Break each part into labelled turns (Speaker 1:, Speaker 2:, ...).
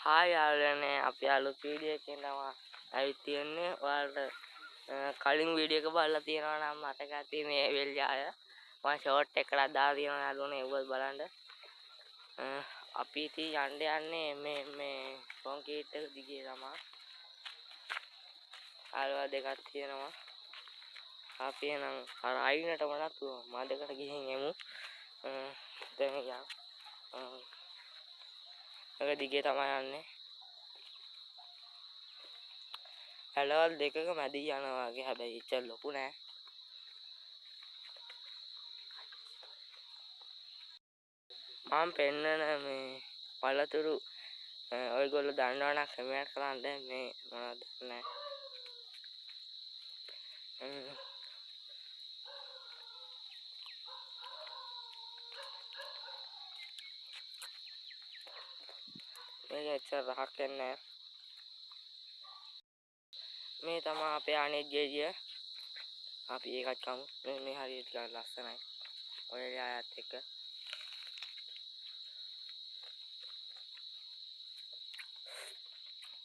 Speaker 1: Hi යාළුවනේ අපි අලුත් වීඩියෝ එකකින් තමයි ඇවිත් තියෙන්නේ. ඔයාලට කලින් වීඩියෝ එක බලලා තියෙනවා නම් මතක ඇති මේ වෙල්යාය. මම ෂෝට් එකකට දාලා තියෙනවා යාළුවනේ ඒවත් බලන්න. අපි ඉතින් යන්නේ මේ කොන්ක්‍රීට් එක දිගේ තමයි. ආලවා දෙකක් තියෙනවා. අපි එනම් අර අයිනටම නැතුව මඩකට ගිහින් එමු. දැන් යන්න. ඒක දිගේ තමයි යන්නේ. හැලවල් දෙකක මැදින් යනවා වගේ හැබැයි එච්චර ලොකු නෑ. මම පෙන්නන මේ පළතුරු ඔයගොල්ලෝ දන්නවනම් කමෙන්ට් කරන්න මේ මොනවද නෑ. මේක එච්චර රහක් වෙන්නේ නෑ. මේ තමයි අපේ අනෙක් ගෙඩිය. අපි ඒකත් කමු. මේ හරියට ටිකක් ලස්සනයි. ඔය යායත් එක්ක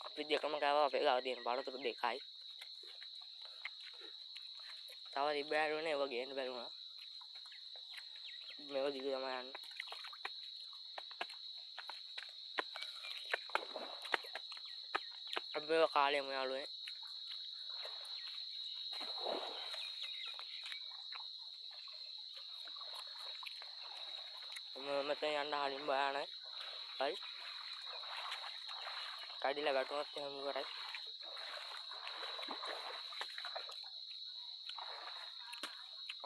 Speaker 1: අපි දෙකම ගාවා අපේ ගාව තියෙන පළතුරු දෙකයි. තව තිබ්බෑරුනේ ඒව ගේන්න බැරුණා. මේව දිග තමයි යන්නේ. අපි මේව කාලෙම යාළුවනේ. මෙතන යන්න හරිම බයයි. හරි. කඩිලා වැටුණොත් එහෙම ඉවරයි.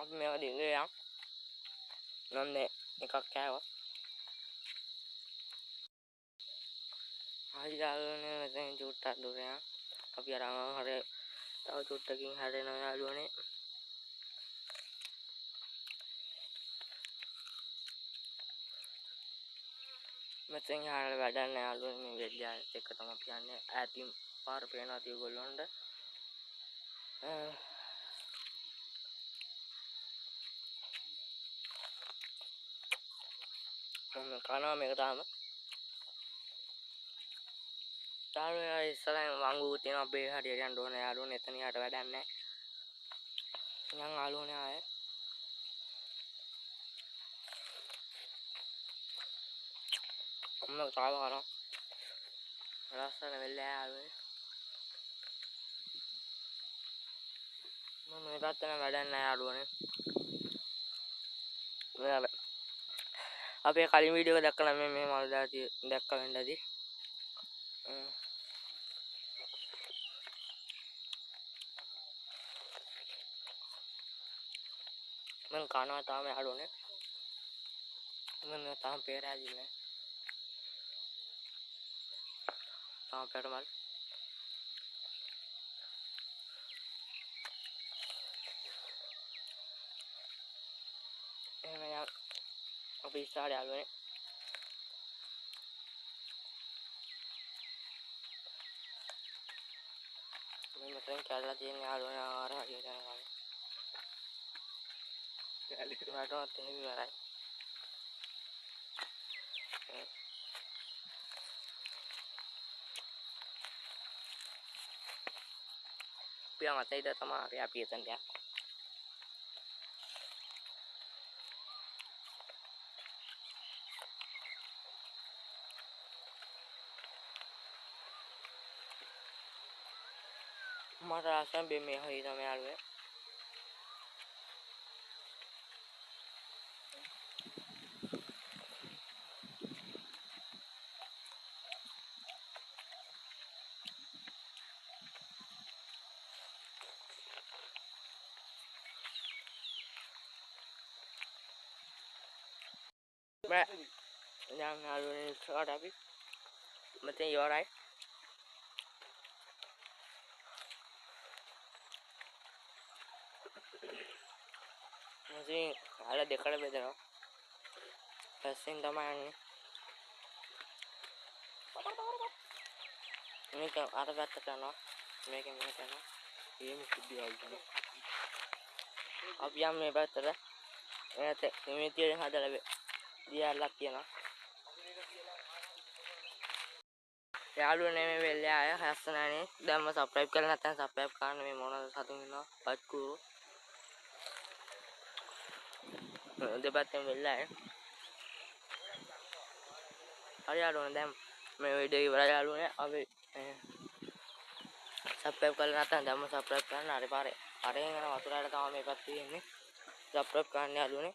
Speaker 1: අපි මේව දිගේ යන්. නන්නේ එකක් කෑවා. හරි යාළුවනේ මෙතෙන් චුට්ටක් දුර යන්. අපි අර හරේ තව චුට්ටකින් හැරෙනවා යාළුවනේ. මෙතෙන් යහල වැඩක් නෑ යාළුවනේ මේ වෙල්යායත් එක්ක තමයි අපි යන්නේ. ඈතින් පාර පේනවා තියගොල්ලොන්ට. මම කනවා මේක තාම. යාළුවනේ ඉස්සරහින් වංගු තියෙනවා අපේ හරියට යන්න ඕනේ යාළුවනේ එතන යට වැඩක් නෑ. යන් යාළුවනේ ආයේ. මම තාම කනවා. ලස්සන වෙල්යාය යාළුවනේ. මම මේ පැත්තට වැඩක් නෑ යාළුවනේ. මෙයාලා අපේ කලින් වීඩියෝ එක දැක්කම මේ මල් දාති දැක්ක වෙන්නදී. මම කනවා තාම යාළුවනේ. මම තාම පෙරහැදිලා නෑ. තාම පෙරමල්. එහෙම යන් අපි ඉස්සරහට යාළුවනේ. මේ මෙතෙන් කැඩලා තියෙන යාළුවනේ ආර හරියට යනවා. වැටුණොත් එහෙම ඉවරයි. පියා මතයිද තමයි අපි එතනට යන්නේ. මට ආසම් බෙමේ හොයි තමයි යාළුවනේ. බෑ. යන් යාළුවනේ ඉස්සරහට අපි මෙතෙන් ඉවරයි. ඉතින් අර දෙකට බෙදනවා. පස්සෙන් තමයි යන්නේ. මේක අර පැත්තට යනවා. මේකෙන් මෙහෙට යනවා. මේ සුද්ධිය ආවිනේ. අපි යම් මේ පැත්තට. එයාට මේ තියෙන හදලා දියාලක් කියනවා. යාළුවනේ මේ වෙල්ලේ ආය හැස්සනනේ දැන්ම සබ්ස්ක්‍රයිබ් කරලා නැත්නම් සබ්ස්ක්‍රයිබ් කරන්න මේ මොනවද සතුන් ඉන්නවා පත්කු දෙපැත්තෙන් වෙල්ලා හරි යාළුවනේ දැන් මේ වීඩියෝ ඉවරයි යාළුවනේ අපි සබ්ස්ක්‍රයිබ් කරලා නැත්නම් දැන්ම සබ්ස්ක්‍රයිබ් කරන්න හරි පාරේ අරගෙන යන වතුරට තමයි මේ පැත්තේ ඉන්නේ සබ්ස්ක්‍රයිබ් කරන්න යාළුවනේ